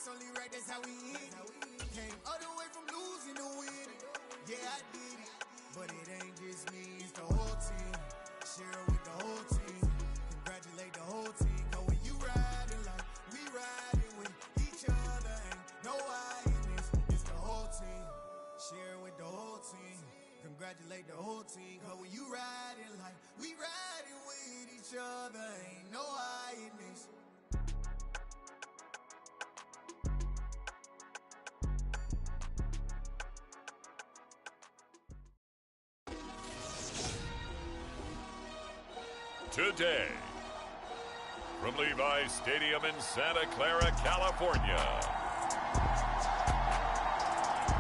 It's only right, that's how we eat. Came all the way from losing to winning. Yeah, I did it. But it ain't just me, it's the whole team. Share it with the whole team. Congratulate the whole team. Cause when you riding like we riding with each other, ain't no I in this. It's the whole team. Share it with the whole team. Congratulate the whole team. Cause when you riding like we riding with each other, ain't no I in this. Today, from Levi's Stadium in Santa Clara, California,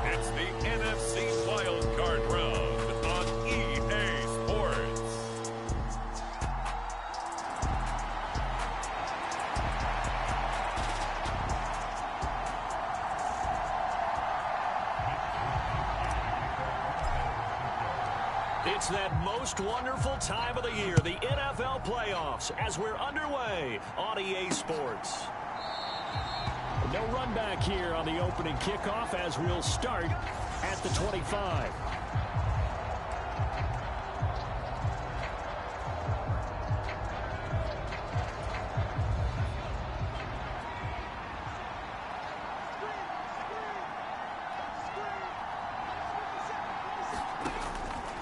it's the NFC wildcard round on EA Sports. It's that most wonderful time of the year, the NFL playoffs, as we're underway on EA Sports. No run back here on the opening kickoff as we'll start at the 25.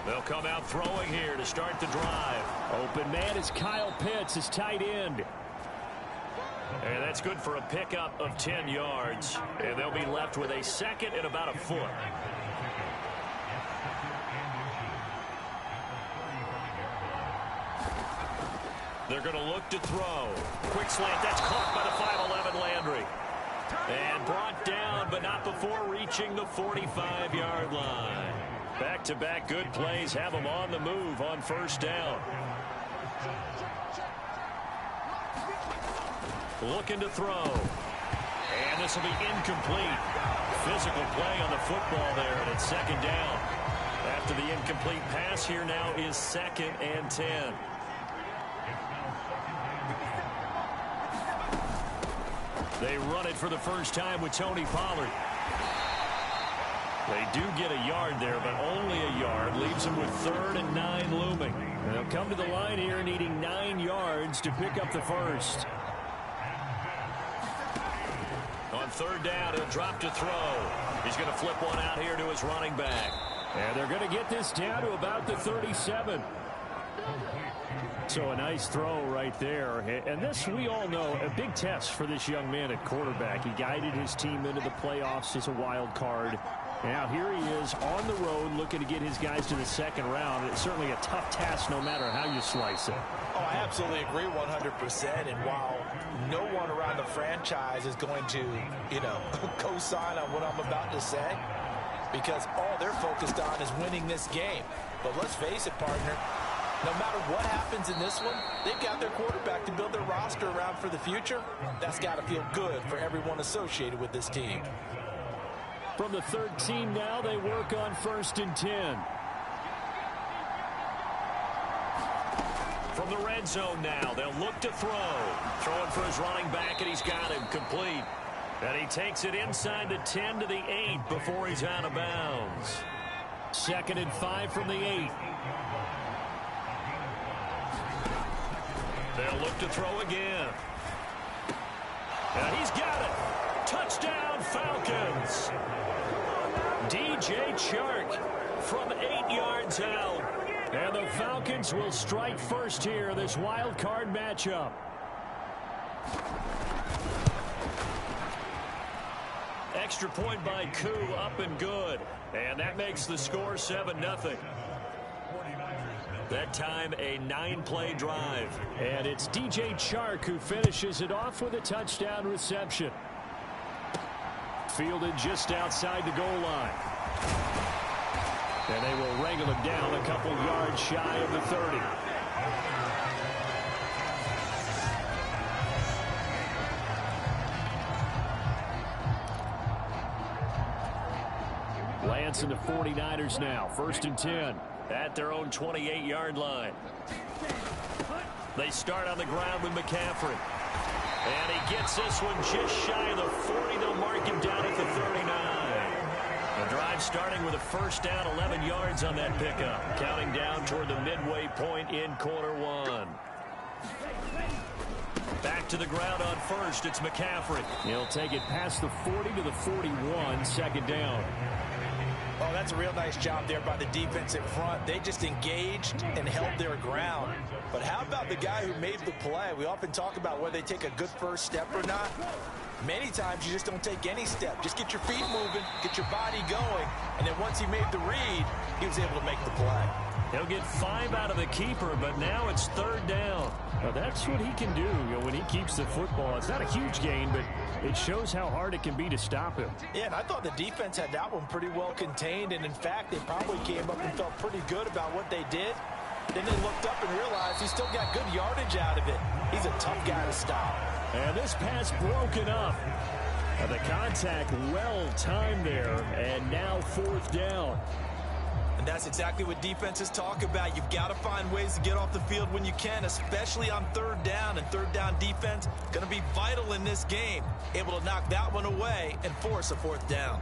They'll come out throwing here to start the drive. Open man is Kyle Pitts, his tight end. And that's good for a pickup of 10 yards. And they'll be left with a second and about a foot. They're going to look to throw. Quick slant, that's caught by the 5'11 Landry. And brought down, but not before reaching the 45-yard line. Back-to-back good plays have them on the move on first down. Looking to throw. And this will be incomplete. Physical play on the football there, and it's second down. After the incomplete pass, here now is 2nd and 10. They run it for the first time with Tony Pollard. They do get a yard there, but only a yard. Leaves them with 3rd and 9 looming. And they'll come to the line here needing 9 yards to pick up the first. On 3rd down, he'll drop to throw. He's going to flip one out here to his running back. And they're going to get this down to about the 37. So a nice throw right there. And this, we all know, a big test for this young man at quarterback. He guided his team into the playoffs as a wild card. Now here he is on the road looking to get his guys to the second round. It's certainly a tough task no matter how you slice it. Oh, I absolutely agree 100%. And while no one around the franchise is going to, co-sign on what I'm about to say, because all they're focused on is winning this game. But let's face it, partner, no matter what happens in this one, they've got their quarterback to build their roster around for the future. That's got to feel good for everyone associated with this team. From the 13 now, they work on 1st and 10. From the red zone now, they'll look to throw. Throwing for his running back, and he's got him complete. And he takes it inside the 10 to the 8 before he's out of bounds. 2nd and 5 from the 8. They'll look to throw again. And he's got it. Touchdown, Falcons. DJ Chark from 8 yards out. And the Falcons will strike first here, this wild card matchup. Extra point by Koo, up and good. And that makes the score 7-0. That time, a 9-play drive. And it's DJ Chark who finishes it off with a touchdown reception. Fielded just outside the goal line. And they will wrangle him down a couple yards shy of the 30. Lance and the 49ers now. 1st and 10 at their own 28-yard line. They start on the ground with McCaffrey. And he gets this one just shy of the 40. They'll mark him down at the 39. The drive starting with a first down, 11 yards on that pickup. Counting down toward the midway point in quarter one. Back to the ground on first. It's McCaffrey. He'll take it past the 40 to the 41. Second down. Oh, that's a real nice job there by the defense in front. They just engaged and held their ground. But how about the guy who made the play? We often talk about whether they take a good first step or not. Many times you just don't take any step. Just get your feet moving, get your body going, and then once he made the read, he was able to make the play. He'll get 5 out of the keeper, but now it's third down. Now that's what he can do, when he keeps the football. It's not a huge gain, but it shows how hard it can be to stop him. Yeah, and I thought the defense had that one pretty well contained, and in fact, they probably came up and felt pretty good about what they did. Then they looked up and realized he still got good yardage out of it. He's a tough guy to stop. And this pass broken up. The contact well timed there, and now fourth down. And that's exactly what defenses talk about. You've got to find ways to get off the field when you can, especially on third down. And third down defense going to be vital in this game. Able to knock that one away and force a fourth down.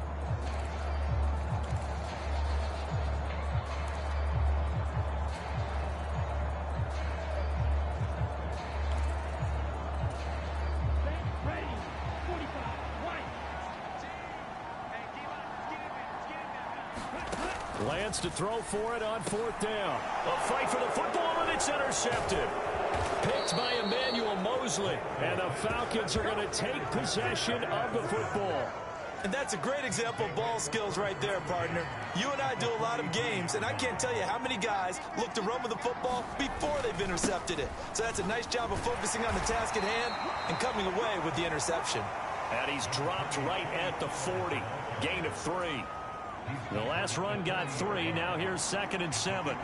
Lance to throw for it on fourth down. A fight for the football, and it's intercepted. Picked by Emmanuel Mosley. And the Falcons are going to take possession of the football. And that's a great example of ball skills right there, partner. You and I do a lot of games, and I can't tell you how many guys look to run with the football before they've intercepted it. So that's a nice job of focusing on the task at hand and coming away with the interception. And he's dropped right at the 40. Gain of 3. The last run got 3. Now here's 2nd and 7.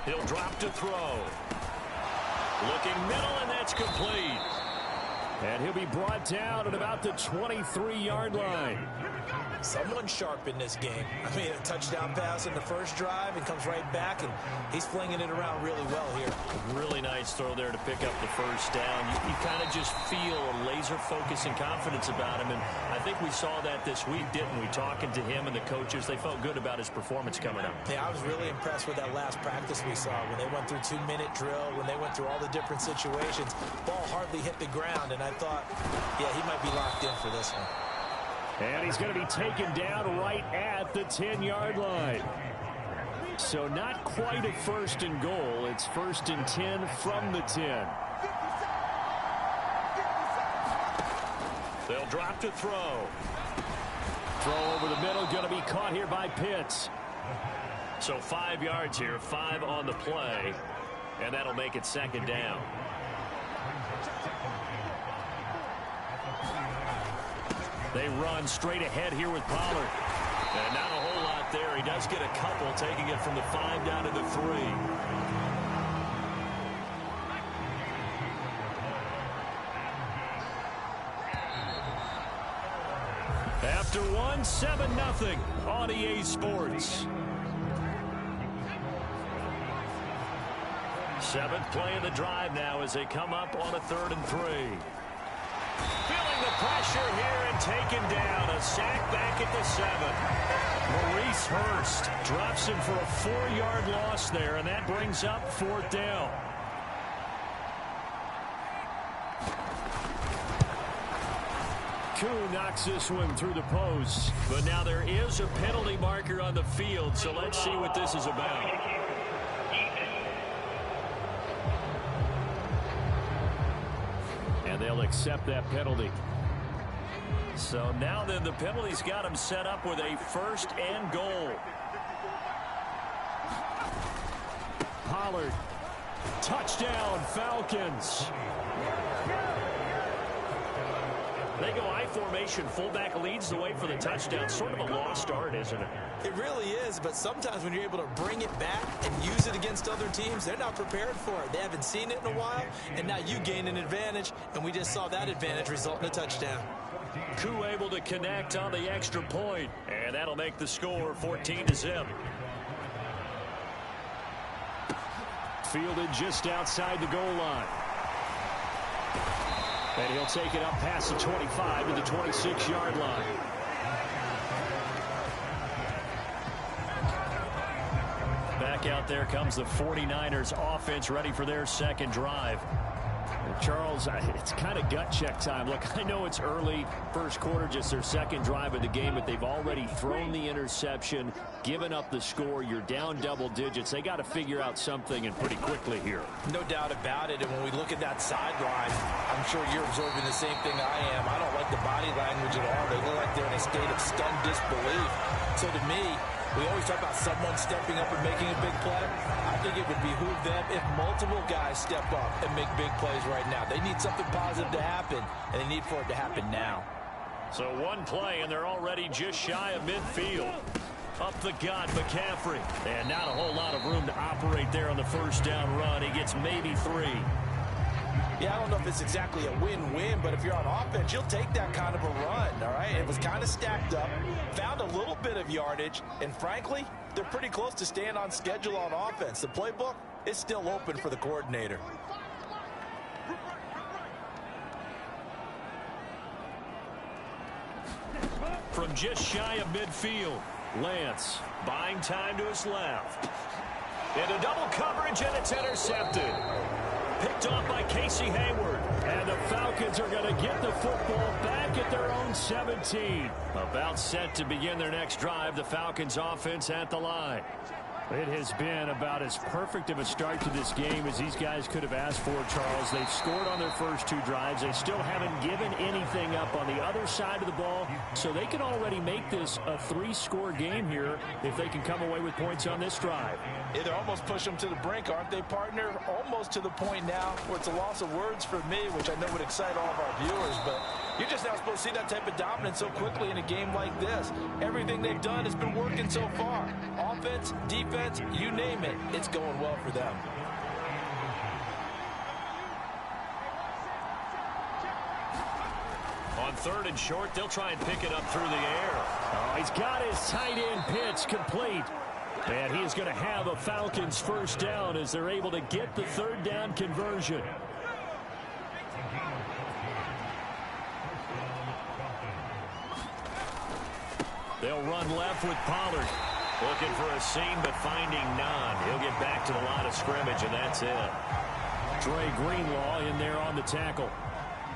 He'll drop to throw. Looking middle, and that's complete. And he'll be brought down at about the 23-yard line. Someone sharp in this game. I mean, a touchdown pass in the first drive and comes right back, and he's flinging it around really well here. Really nice throw there to pick up the first down. You kind of just feel a laser focus and confidence about him, and I think we saw that this week, didn't we? Talking to him and the coaches, they felt good about his performance coming up. Yeah, I was really impressed with that last practice we saw when they went through 2-minute drill, when they went through all the different situations. Ball hardly hit the ground, and I thought, yeah, he might be locked in for this one. And he's going to be taken down right at the 10-yard line. So not quite a first and goal. It's 1st and 10 from the 10. They'll drop to throw. Throw over the middle, going to be caught here by Pitts. So 5 yards here, 5 on the play. And that'll make it 2nd down. They run straight ahead here with Pollard. And not a whole lot there. He does get a couple, taking it from the 5 down to the 3. After one, 7-0 on EA Sports. 7th play of the drive now as they come up on a 3rd and 3. Feeling the pressure here and taken down. A sack back at the 7. Maurice Hurst drops him for a 4-yard loss there, and that brings up 4th down. Koo knocks this one through the post, but now there is a penalty marker on the field, so let's see what this is about. And they'll accept that penalty. So now then the penalty's got him set up with a 1st and goal. Pollard. Touchdown, Falcons. They go I formation. Fullback leads the way for the touchdown. Sort of a lost art, isn't it? It really is, but sometimes when you're able to bring it back and use it against other teams, they're not prepared for it. They haven't seen it in a while, and now you gain an advantage, and we just saw that advantage result in a touchdown. Koo able to connect on the extra point, and that'll make the score 14-0. fielded just outside the goal line. And he'll take it up past the 25 to the 26-yard line. Back out there comes the 49ers offense, ready for their second drive. Charles, it's kind of gut check time. Look, I know it's early, first quarter, just their second drive of the game, but they've already thrown the interception, given up the score. You're down double digits. They got to figure out something, and pretty quickly here. No doubt about it. And when we look at that sideline, I'm sure you're observing the same thing I am. I don't like the body language at all. They look like they're in a state of stunned disbelief. So to me, we always talk about someone stepping up and making a big play. I think it would behoove them if multiple guys step up and make big plays right now. They need something positive to happen, and they need for it to happen now. So one play, and they're already just shy of midfield. Up the gut, McCaffrey. And not a whole lot of room to operate there on the first down run. He gets maybe 3. Yeah, I don't know if it's exactly a win-win, but if you're on offense, you'll take that kind of a run, all right? It was kind of stacked up, found a little bit of yardage, and frankly, they're pretty close to staying on schedule on offense. The playbook is still open for the coordinator. From just shy of midfield, Lance buying time to his left. Into double coverage, and it's intercepted. Picked off by Casey Hayward. And the Falcons are going to get the football back at their own 17. About set to begin their next drive. The Falcons offense at the line. It has been about as perfect of a start to this game as these guys could have asked for, Charles. They've scored on their first 2 drives. They still haven't given anything up on the other side of the ball, so they can already make this a 3-score game here if they can come away with points on this drive. Yeah, they're almost pushing them to the brink, aren't they, partner? Almost to the point now where it's a loss of words for me, which I know would excite all of our viewers, but you're just not supposed to see that type of dominance so quickly in a game like this. Everything they've done has been working so far. Offense, defense, you name it, it's going well for them. On 3rd and short, they'll try and pick it up through the air. Oh, he's got his tight end pitch complete. And he is going to have a Falcons first down as they're able to get the 3rd down conversion. They'll run left with Pollard. Looking for a seam, but finding none. He'll get back to the line of scrimmage, and that's it. Trey Greenlaw in there on the tackle.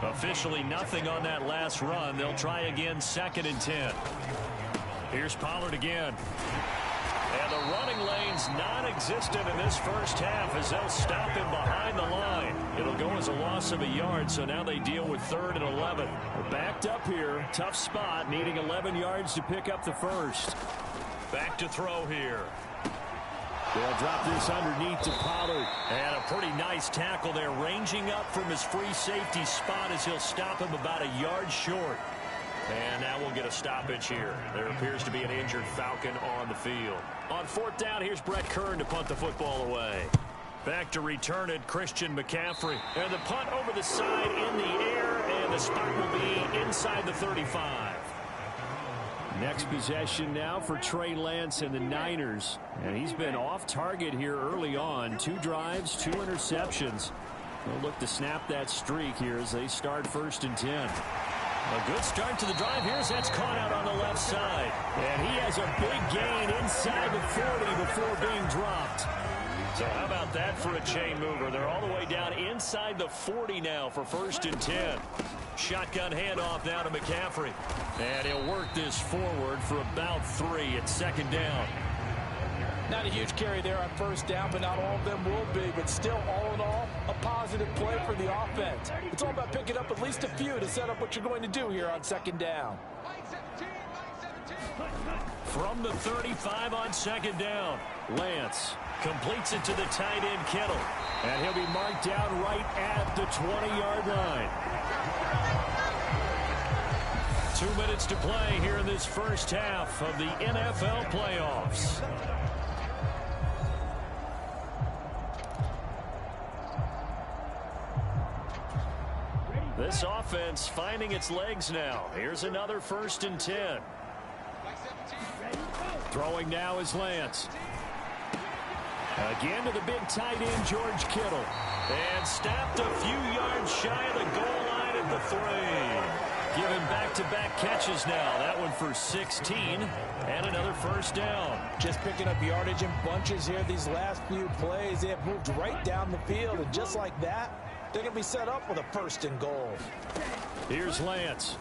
Officially nothing on that last run. They'll try again, 2nd and 10. Here's Pollard again. And the running lane's non-existent in this first half as they'll stop him behind the line. It'll go as a loss of a yard, so now they deal with 3rd and 11. We're backed up here. Tough spot, needing 11 yards to pick up the first. Back to throw here. They'll drop this underneath to Pollard. And a pretty nice tackle there, ranging up from his free safety spot as he'll stop him about a yard short. And now we'll get a stoppage here. There appears to be an injured Falcon on the field. On 4th down, here's Brett Kern to punt the football away. Back to return it, Christian McCaffrey. And the punt over the side in the air, and the spot will be inside the 35. Next possession now for Trey Lance and the Niners. And he's been off target here early on. 2 drives, 2 interceptions. They'll look to snap that streak here as they start 1st and 10. A good start to the drive here as that's caught out on the left side. And he has a big gain inside the 40 before being dropped. So how about that for a chain mover? They're all the way down inside the 40 now for 1st and 10. Shotgun handoff now to McCaffrey. And he'll work this forward for about 3 at 2nd down. Not a huge carry there on 1st down, but not all of them will be. But still, all in all, a positive play for the offense. It's all about picking up at least a few to set up what you're going to do here on 2nd down. From the 35 on 2nd down, Lance completes it to the tight end Kittle. And he'll be marked down right at the 20-yard line. 2 minutes to play here in this first half of the NFL playoffs. This offense finding its legs now. Here's another 1st and 10. Throwing now is Lance. Again to the big tight end, George Kittle. And stopped a few yards shy of the goal line at the 3. Giving back-to-back catches now. That one for 16 and another first down. Just picking up yardage in bunches here these last few plays. They have moved right down the field, and just like that, they're going to be set up with a first and goal. Here's Lance.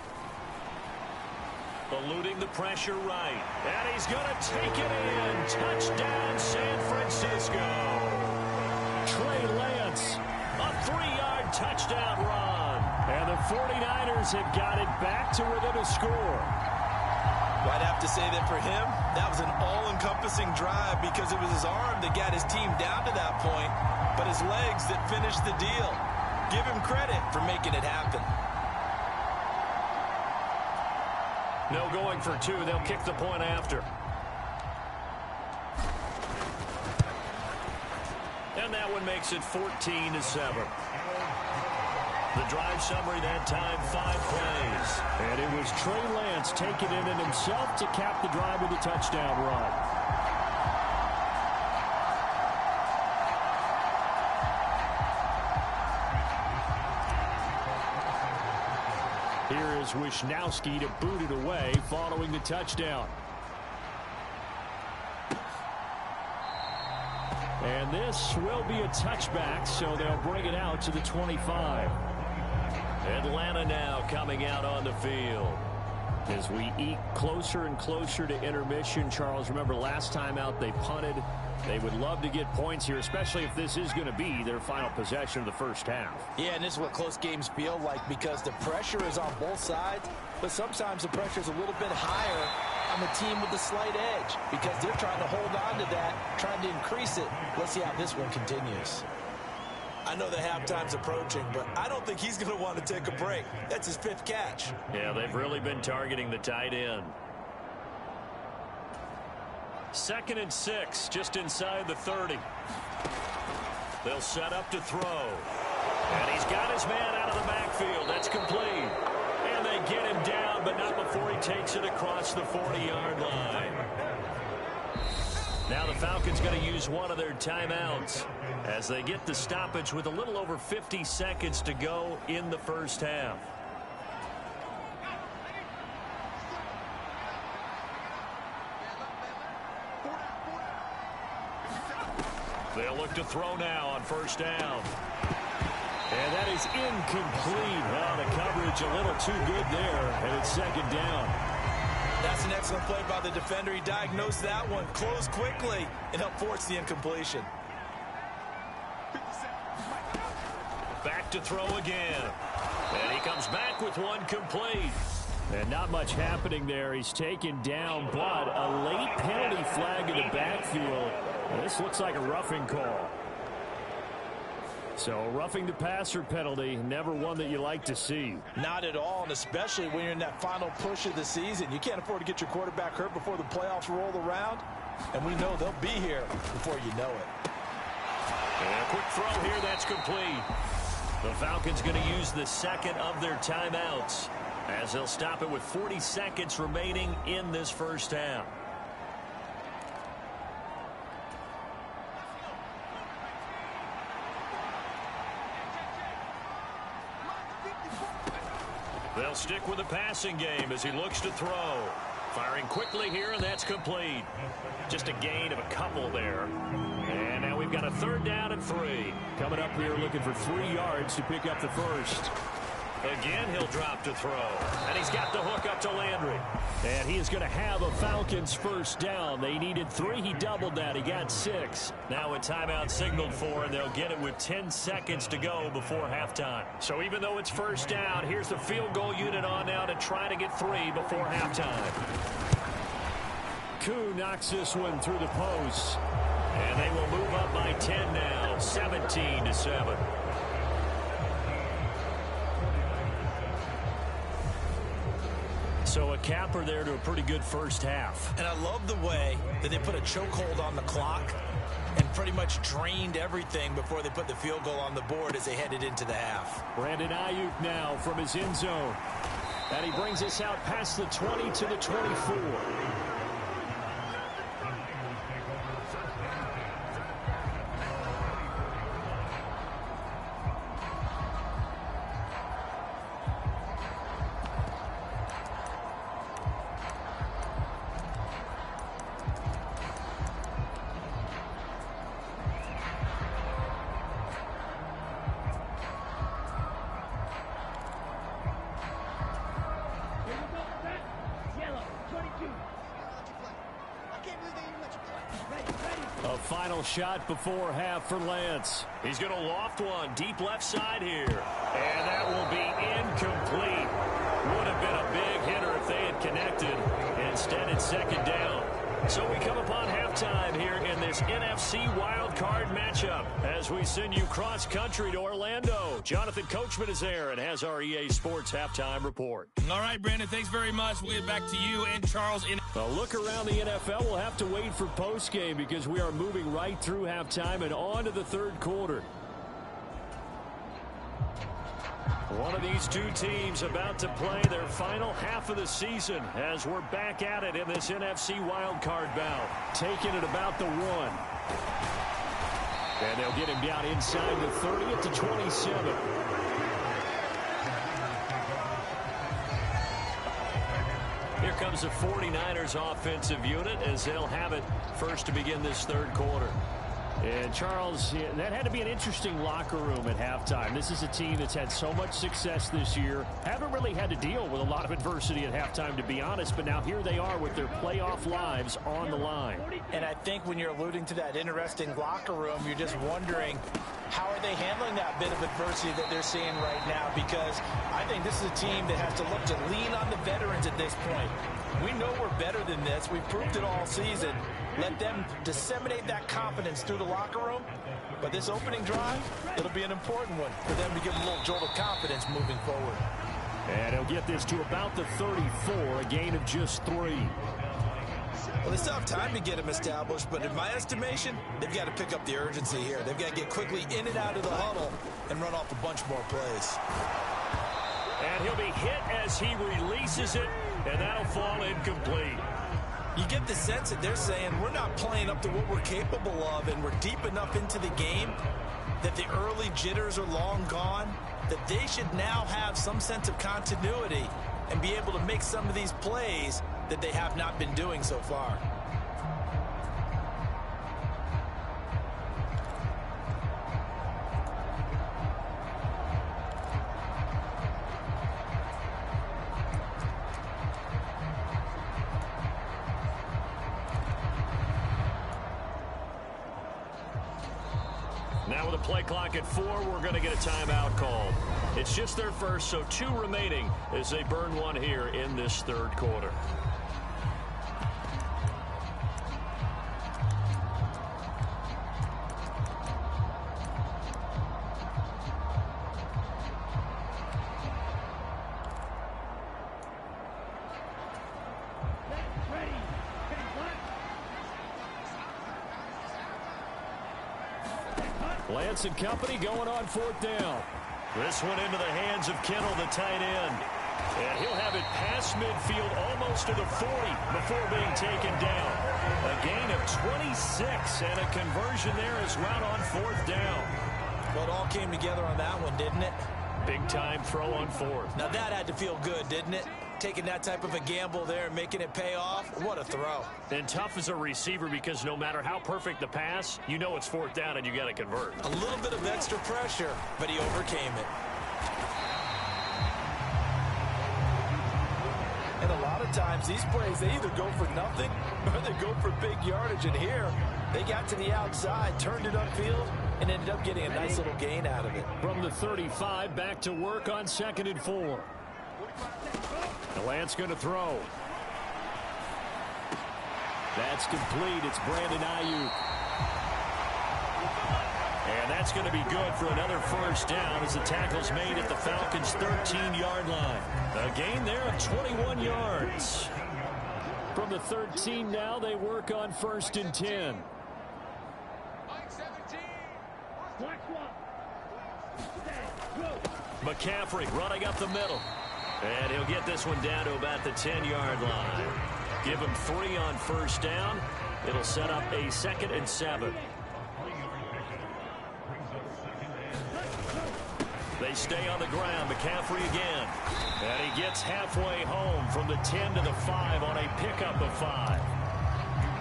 Eluding the pressure right. And he's going to take it in. Touchdown, San Francisco. Trey Lance, a 3-yard touchdown run. And the 49ers have got it back to within a score. Well, I'd have to say that for him, that was an all-encompassing drive because it was his arm that got his team down to that point, but his legs that finished the deal. Give him credit for making it happen. No going for 2. They'll kick the point after. And that one makes it 14-7. The drive summary that time, 5 plays. And it was Trey Lance taking it in himself to cap the drive with a touchdown run. Here is Wisnowski to boot it away following the touchdown. And this will be a touchback, so they'll bring it out to the 25. Atlanta now coming out on the field. As we eke closer and closer to intermission, Charles, remember last time out they punted. They would love to get points here, especially if this is going to be their final possession of the first half. Yeah, and this is what close games feel like because the pressure is on both sides, but sometimes the pressure is a little bit higher on the team with the slight edge because they're trying to hold on to that, trying to increase it. Let's see how this one continues. I know the halftime's approaching, but I don't think he's going to want to take a break. That's his 5th catch. Yeah, they've really been targeting the tight end. 2nd and 6, just inside the 30. They'll set up to throw. And he's got his man out of the backfield. That's complete. And they get him down, but not before he takes it across the 40-yard line. Now the Falcons going to use one of their timeouts as they get the stoppage with a little over 50 seconds to go in the first half. They'll look to throw now on first down. And that is incomplete. Oh, the coverage a little too good there, and it's 2nd down. That's an excellent play by the defender. He diagnosed that one, closed quickly, and helped force the incompletion. Back to throw again. And he comes back with one complete. And not much happening there. He's taken down, but a late penalty flag in the backfield. This looks like a roughing call. So roughing the passer penalty, never one that you like to see. Not at all, and especially when you're in that final push of the season. You can't afford to get your quarterback hurt before the playoffs roll around. And we know they'll be here before you know it. And a quick throw here, that's complete. The Falcons going to use the 2nd of their timeouts as they'll stop it with 40 seconds remaining in this first half. They'll stick with the passing game as he looks to throw. Firing quickly here, and that's complete. Just a gain of a couple there. And now we've got a 3rd down and 3. Coming up here looking for 3 yards to pick up the first. Again, he'll drop to throw. And he's got the hook up to Landry. And he is going to have a Falcons first down. They needed 3. He doubled that. He got 6. Now a timeout signaled for, and they'll get it with 10 seconds to go before halftime. So even though it's first down, here's the field goal unit on now to try to get 3 before halftime. Koo knocks this one through the post. And they will move up by 10 now, 17-7. So a capper there to a pretty good first half. And I love the way that they put a chokehold on the clock and pretty much drained everything before they put the field goal on the board as they headed into the half. Brandon Ayuk now from his end zone. And he brings us out past the 20 to the 24. final shot before half for Lance. He's going to loft one deep left side here. And that will be incomplete. Would have been a big hitter if they had connected. Instead, it's second down. So we come upon halftime here in this NFC wildcard matchup as we send you cross-country to Orlando. Jonathan Coachman is there and has our EA Sports halftime report. All right, Brandon, thanks very much. We'll get back to you and Charles. A look around the NFL. We'll have to wait for postgame because we are moving right through halftime and on to the third quarter. One of these two teams about to play their final half of the season as we're back at it in this NFC wildcard bout. Taking it about the 1. And they'll get him down inside the 30 at the 27. Here comes the 49ers offensive unit as they'll have it first to begin this third quarter. And, Charles, that had to be an interesting locker room at halftime. This is a team that's had so much success this year. Haven't really had to deal with a lot of adversity at halftime, to be honest. But now here they are with their playoff lives on the line. And I think when you're alluding to that interesting locker room, you're just wondering, how are they handling that bit of adversity that they're seeing right now? Because I think this is a team that has to look to lean on the veterans at this point. We know we're better than this. We've proved it all season. Let them disseminate that confidence through the locker room. But this opening drive, it'll be an important one for them to give them a little jolt of confidence moving forward. And he'll get this to about the 34, a gain of just 3. Well, they still have time to get him established, but in my estimation, they've got to pick up the urgency here. They've got to get quickly in and out of the huddle and run off a bunch more plays. And he'll be hit as he releases it, and that'll fall incomplete. You get the sense that they're saying we're not playing up to what we're capable of, and we're deep enough into the game that the early jitters are long gone, that they should now have some sense of continuity and be able to make some of these plays that they have not been doing so far. Now with a play clock at 4, we're going to get a timeout called. It's just their first, so 2 remaining as they burn one here in this third quarter. Lance and company going on 4th down. This one into the hands of Kittle, the tight end. And he'll have it past midfield almost to the 40 before being taken down. A gain of 26 and a conversion there as well on 4th down. Well, it all came together on that one, didn't it? Big time throw on 4th. Now that had to feel good, didn't it? Taking that type of a gamble there and making it pay off. What a throw. And tough as a receiver because no matter how perfect the pass, you know it's 4th down and you got to convert. A little bit of extra pressure, but he overcame it. And a lot of times these plays, they either go for nothing or they go for big yardage. And here, they got to the outside, turned it upfield, and ended up getting a nice little gain out of it. From the 35, back to work on 2nd and 4. Lance going to throw. That's complete. It's Brandon Ayuk. And that's going to be good for another first down as the tackle's made at the Falcons' 13-yard line. A gain there of 21 yards. From the 13 now, they work on 1st and 10. McCaffrey running up the middle. And he'll get this one down to about the 10-yard line. Give him 3 on 1st down. It'll set up a 2nd and 7. They stay on the ground. McCaffrey again. And he gets halfway home from the 10 to the 5 on a pickup of 5.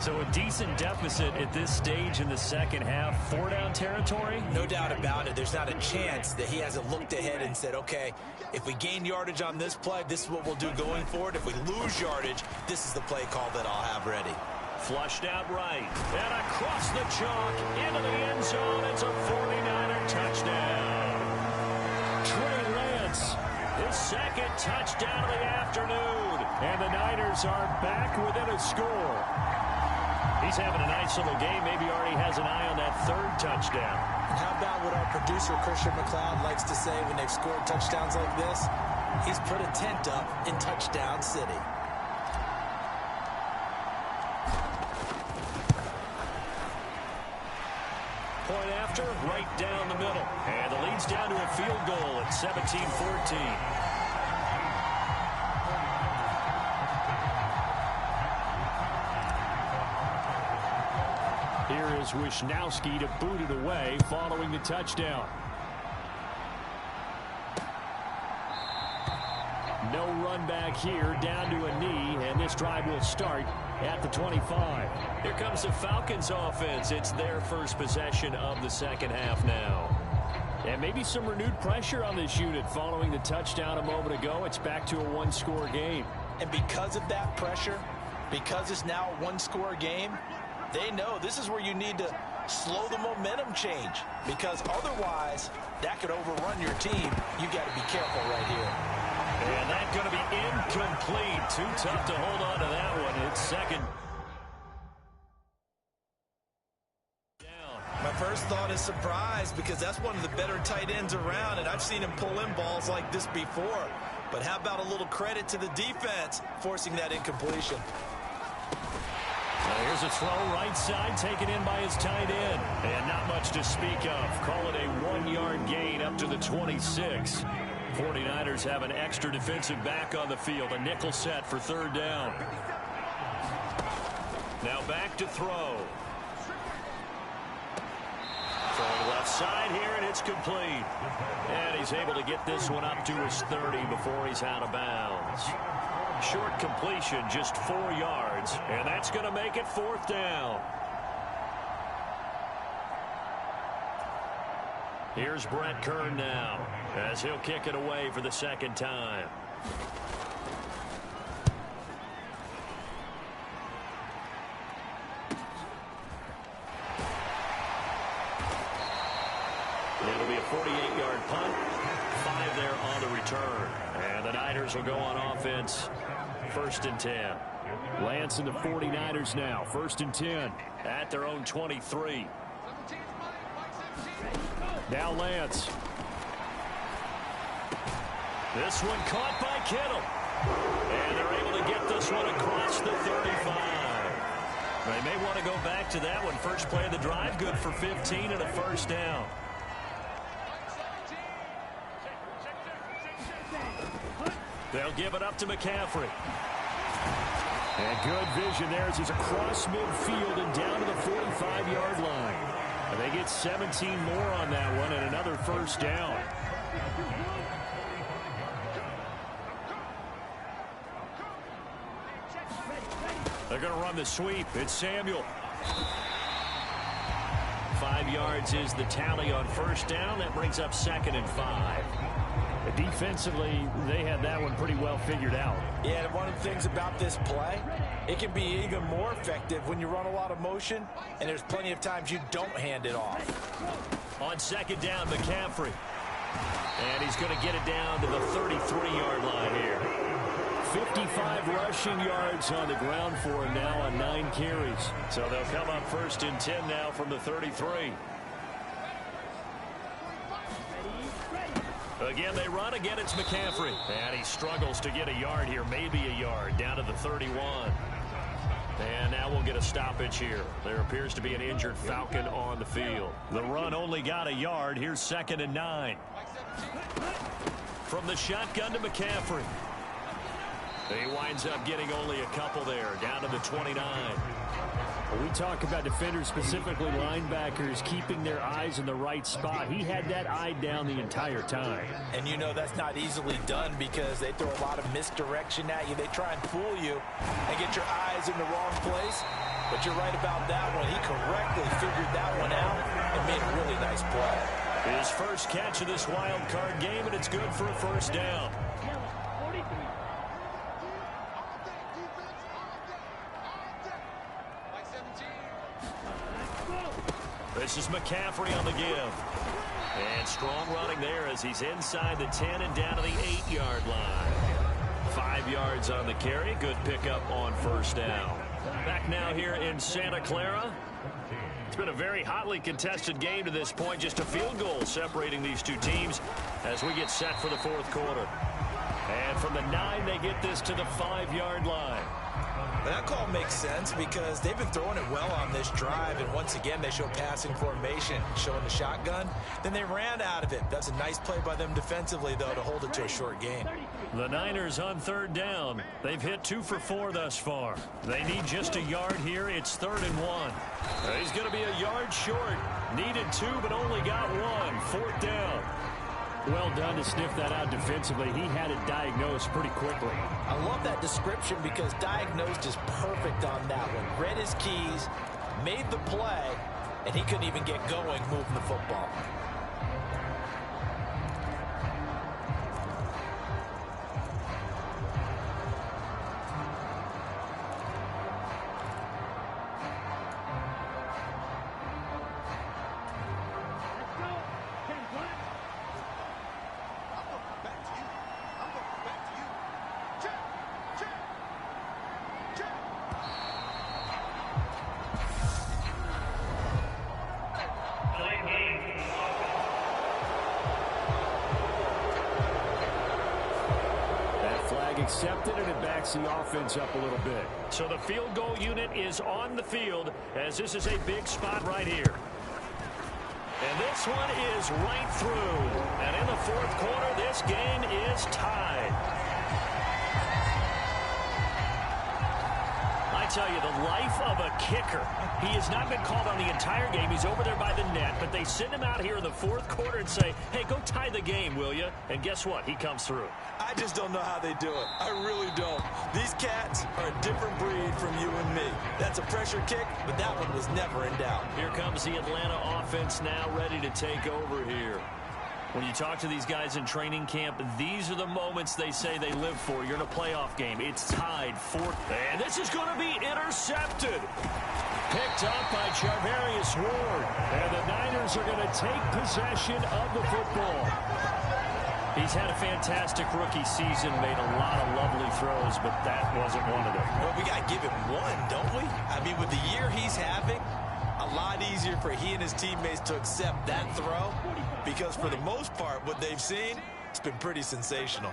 So a decent deficit at this stage in the second half. 4-down territory? No doubt about it. There's not a chance that he hasn't looked ahead and said, okay, if we gain yardage on this play, this is what we'll do going forward. If we lose yardage, this is the play call that I'll have ready. Flushed out right. And across the chalk into the end zone. It's a 49er touchdown. Trey Lance, his second touchdown of the afternoon. And the Niners are back within a score. He's having a nice little game. Maybe already has an eye on that third touchdown. And how about what our producer, Christian McLeod, likes to say when they've scored touchdowns like this? He's put a tent up in Touchdown City. Point after, right down the middle. And the lead's down to a field goal at 17-14. Here is Wisnowski to boot it away following the touchdown. No run back here, down to a knee, and this drive will start at the 25. Here comes the Falcons offense. It's their first possession of the second half now. And maybe some renewed pressure on this unit following the touchdown a moment ago. It's back to a one-score game. And because of that pressure, because it's now a one-score game, they know this is where you need to slow the momentum change, because otherwise that could overrun your team. You got to be careful right here. And that's going to be incomplete. Too tough to hold on to that one. It's second. My first thought is surprise, because that's one of the better tight ends around, and I've seen him pull in balls like this before. But how about a little credit to the defense forcing that incompletion? Now here's a throw right side, taken in by his tight end. And not much to speak of. Call it a 1-yard gain up to the 26. 49ers have an extra defensive back on the field. A nickel set for third down. Now back to throw. Throwing left side here, and it's complete. And he's able to get this one up to his 30 before he's out of bounds. Short completion, just 4 yards, and that's going to make it fourth down. Here's Brett Kern now, as he'll kick it away for the second time. It'll be a 48-yard punt, 5 there on the return. And the Niners will go on offense, 1st and 10. Lance and the 49ers now, 1st and 10 at their own 23. Now Lance. This one caught by Kittle. And they're able to get this one across the 35. They may want to go back to that one. First play of the drive, good for 15 and a first down. They'll give it up to McCaffrey. And good vision there as he's across midfield and down to the 45-yard line. And they get 17 more on that one and another first down. They're going to run the sweep. It's Samuel. 5 yards is the tally on first down. That brings up 2nd and 5. Defensively, they had that one pretty well figured out. Yeah, and one of the things about this play, it can be even more effective when you run a lot of motion, and there's plenty of times you don't hand it off. On 2nd down, McCaffrey. And he's going to get it down to the 33-yard line here. 55 rushing yards on the ground for him now on 9 carries. So they'll come up 1st and 10 now from the 33. Again, they run. Again, it's McCaffrey. And he struggles to get a yard here, maybe a yard, down to the 31. And now we'll get a stoppage here. There appears to be an injured Falcon on the field. The run only got a yard. Here's 2nd and 9. From the shotgun to McCaffrey. He winds up getting only a couple there, down to the 29. When we talk about defenders, specifically linebackers, keeping their eyes in the right spot, he had that eye down the entire time. And you know that's not easily done because they throw a lot of misdirection at you. They try and fool you and get your eyes in the wrong place. But you're right about that one. He correctly figured that one out and made a really nice play. His first catch of this wild card game, and it's good for a first down. This is McCaffrey on the give. And strong running there as he's inside the 10 and down to the 8-yard line. 5 yards on the carry. Good pickup on first down. Back now here in Santa Clara. It's been a very hotly contested game to this point. Just a field goal separating these two teams as we get set for the fourth quarter. And from the 9, they get this to the 5-yard line. That call makes sense because they've been throwing it well on this drive, and once again they show passing formation, showing the shotgun. Then they ran out of it. That's a nice play by them defensively, though, to hold it to a short gain. The Niners on third down. They've hit 2 for 4 thus far. They need just a yard here. It's 3rd and 1. He's going to be a yard short. Needed 2, but only got 1. 4th down. Well done to sniff that out defensively. He had it diagnosed pretty quickly. I love that description because diagnosed is perfect on that one. Read his keys, made the play, and he couldn't even get going moving the football. Accepted, and it backs the offense up a little bit. So the field goal unit is on the field as this is a big spot right here. And this one is right through. And in the fourth quarter, this game is tied. I tell you, the life of a kicker. He has not been called on the entire game. He's over there by the net, but they send him out here in the fourth quarter and say, hey, go tie the game, will you? And guess what? He comes through. I just don't know how they do it. I really don't. These cats are a different breed from you and me. That's a pressure kick, but that one was never in doubt. Here comes the Atlanta offense now ready to take over here. When you talk to these guys in training camp, these are the moments they say they live for. You're in a playoff game. It's tied 4th. And this is going to be intercepted. Picked up by Charvarius Ward. And the Niners are going to take possession of the football. He's had a fantastic rookie season, made a lot of lovely throws, but that wasn't one of them. Well, we got to give him one, don't we? I mean, with the year he's having, a lot easier for he and his teammates to accept that throw because for the most part, what they've seen, it's been pretty sensational.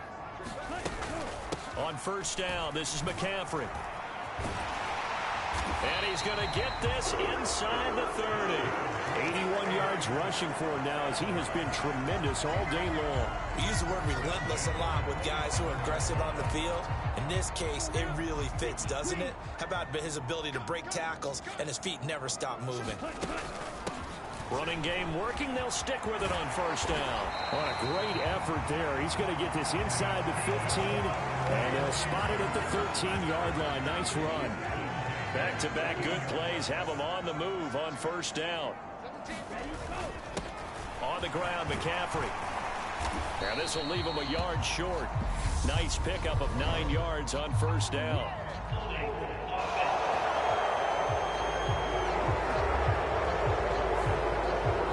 On first down, this is McCaffrey. And he's going to get this inside the 30. 81 yards rushing for him now as he has been tremendous all day long. We use the word relentless a lot with guys who are aggressive on the field. In this case, it really fits, doesn't it? How about his ability to break tackles and his feet never stop moving? Running game working. They'll stick with it on first down. What a great effort there. He's going to get this inside the 15, and they'll spot it at the 13-yard line. Nice run. Back-to-back good plays have him on the move on first down. On the ground, McCaffrey. Now this will leave him a yard short. Nice pickup of 9 yards on first down.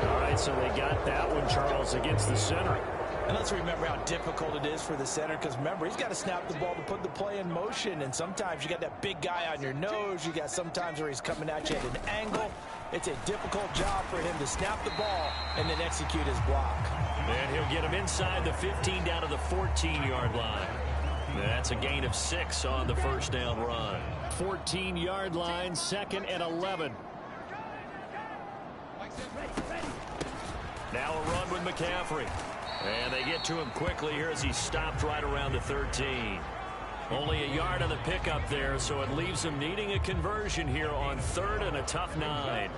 All right, so they got that one, Charles, against the center. And let's remember how difficult it is for the center because, remember, he's got to snap the ball to put the play in motion. And sometimes you got that big guy on your nose. You got sometimes where he's coming at you at an angle. It's a difficult job for him to snap the ball and then execute his block. And he'll get him inside the 15 down to the 14-yard line. That's a gain of 6 on the first down run. 14-yard line, 2nd and 11. Now a run with McCaffrey. And they get to him quickly here as he's stopped right around the 13. Only a yard on the pickup there, so it leaves him needing a conversion here on 3rd and a tough 9.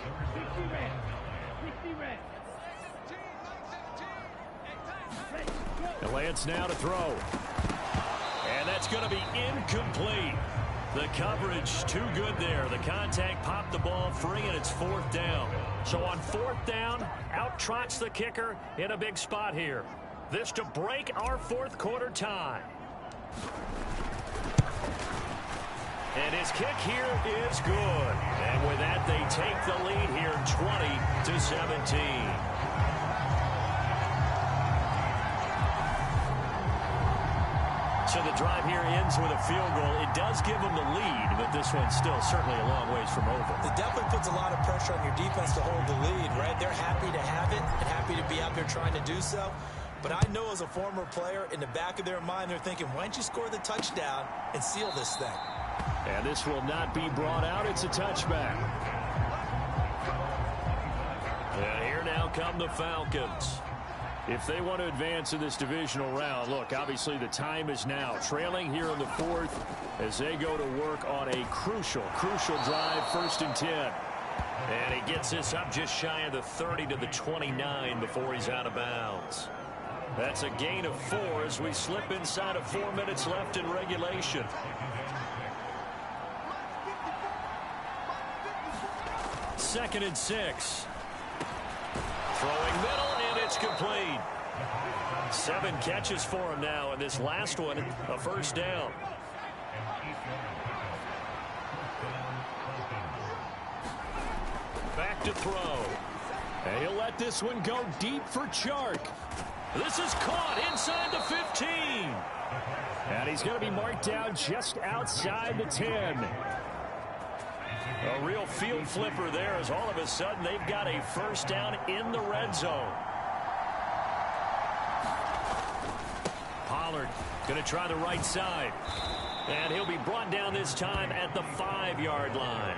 The Lance now to throw. And that's going to be incomplete. The coverage too good there. The contact popped the ball free, and it's 4th down. So on 4th down, out trots the kicker in a big spot here. This to break our fourth quarter tie. And his kick here is good. And with that, they take the lead here 20-17. So the drive here ends with a field goal. It does give them the lead, but this one's still certainly a long ways from over. It definitely puts a lot of pressure on your defense to hold the lead, right? They're happy to have it and happy to be out there trying to do so. But I know as a former player, in the back of their mind, they're thinking, why don't you score the touchdown and seal this thing? And this will not be brought out. It's a touchback. And here now come the Falcons. If they want to advance in this divisional round, look, obviously the time is now. Trailing here in the fourth as they go to work on a crucial drive, 1st and 10. And he gets this up just shy of the 30 to the 29 before he's out of bounds. That's a gain of 4 as we slip inside of 4 minutes left in regulation. Second and 6. Throwing middle, and it's complete. 7 catches for him now, and this last one, a first down. Back to throw. And he'll let this one go deep for Chark. This is caught inside the 15. And he's going to be marked down just outside the 10. A real field flipper there as all of a sudden they've got a first down in the red zone. Pollard going to try the right side. And he'll be brought down this time at the 5-yard line.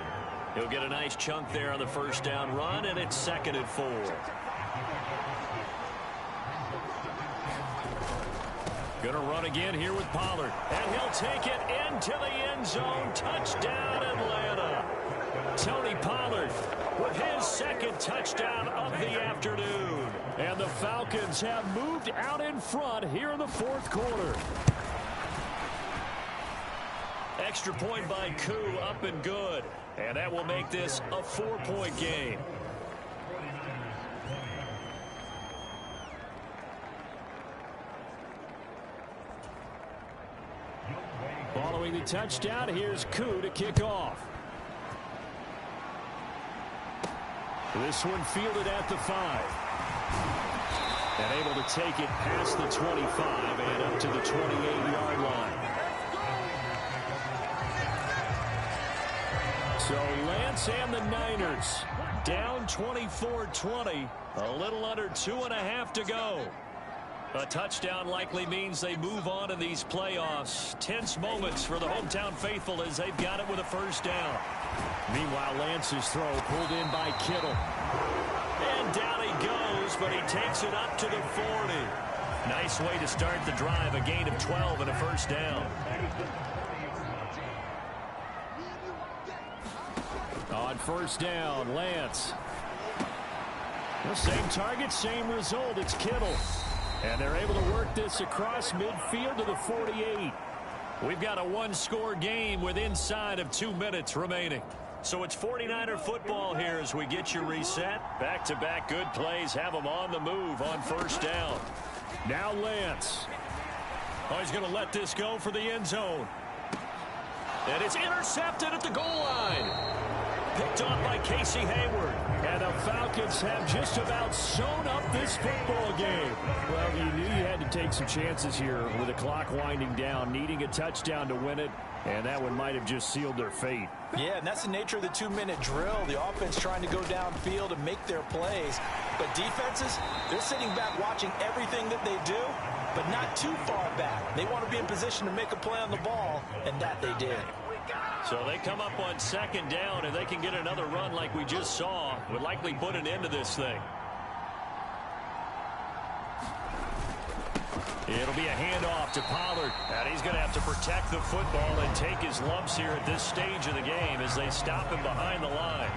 He'll get a nice chunk there on the first down run, and it's 2nd and 4. Going to run again here with Pollard. And he'll take it into the end zone. Touchdown, Atlanta. Tony Pollard with his 2nd touchdown of the afternoon. And the Falcons have moved out in front here in the 4th quarter. Extra point by Koo, up and good. And that will make this a 4-point game. Following the touchdown, here's Koo to kick off. This one fielded at the 5. And able to take it past the 25 and up to the 28-yard line. So Lance and the Niners down 24-20. A little under 2.5 to go. A touchdown likely means they move on in these playoffs. Tense moments for the hometown faithful as they've got it with a first down. Meanwhile, Lance's throw pulled in by Kittle. And down he goes, but he takes it up to the 40. Nice way to start the drive, a gain of 12 and a first down. On first down, Lance. The same target, same result. It's Kittle. And they're able to work this across midfield to the 48. We've got a 1-score game with inside of 2 minutes remaining. So it's 49er football here as we get you reset. Back-to-back good plays have them on the move on first down. Now Lance. Oh, he's going to let this go for the end zone. And it's intercepted at the goal line. Picked off by Casey Hayward. And the Falcons have just about sewn up this football game. Well, you knew you had to take some chances here with the clock winding down, needing a touchdown to win it, and that one might have just sealed their fate. Yeah, and that's the nature of the 2-minute drill. The offense trying to go downfield and make their plays. But defenses, they're sitting back watching everything that they do, but not too far back. They want to be in position to make a play on the ball, and that they did. So they come up on second down, and they can get another run like we just saw. Would likely put an end to this thing. It'll be a handoff to Pollard. And he's going to have to protect the football and take his lumps here at this stage of the game as they stop him behind the line.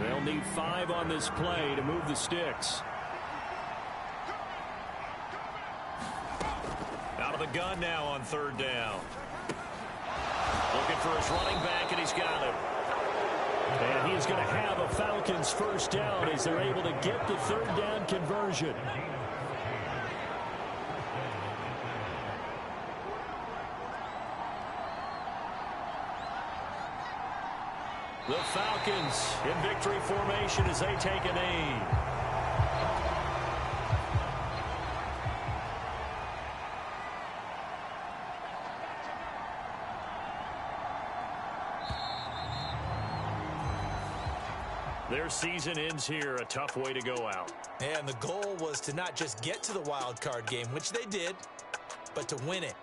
They'll need 5 on this play to move the sticks. Out of the gun now on third down. Looking for his running back, and he's got it. And he's going to have a Falcons first down as they're able to get the third down conversion. The Falcons in victory formation as they take a knee. Their season ends here. A tough way to go out. And the goal was to not just get to the wild card game, which they did, but to win it.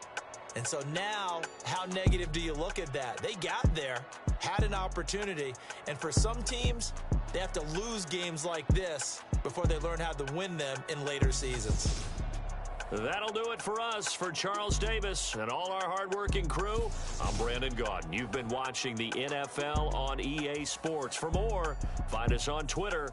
And so now, how negative do you look at that? They got there, had an opportunity, and for some teams, they have to lose games like this before they learn how to win them in later seasons. That'll do it for us. For Charles Davis and all our hardworking crew, I'm Brandon Gaudin. You've been watching the NFL on EA Sports. For more, find us on Twitter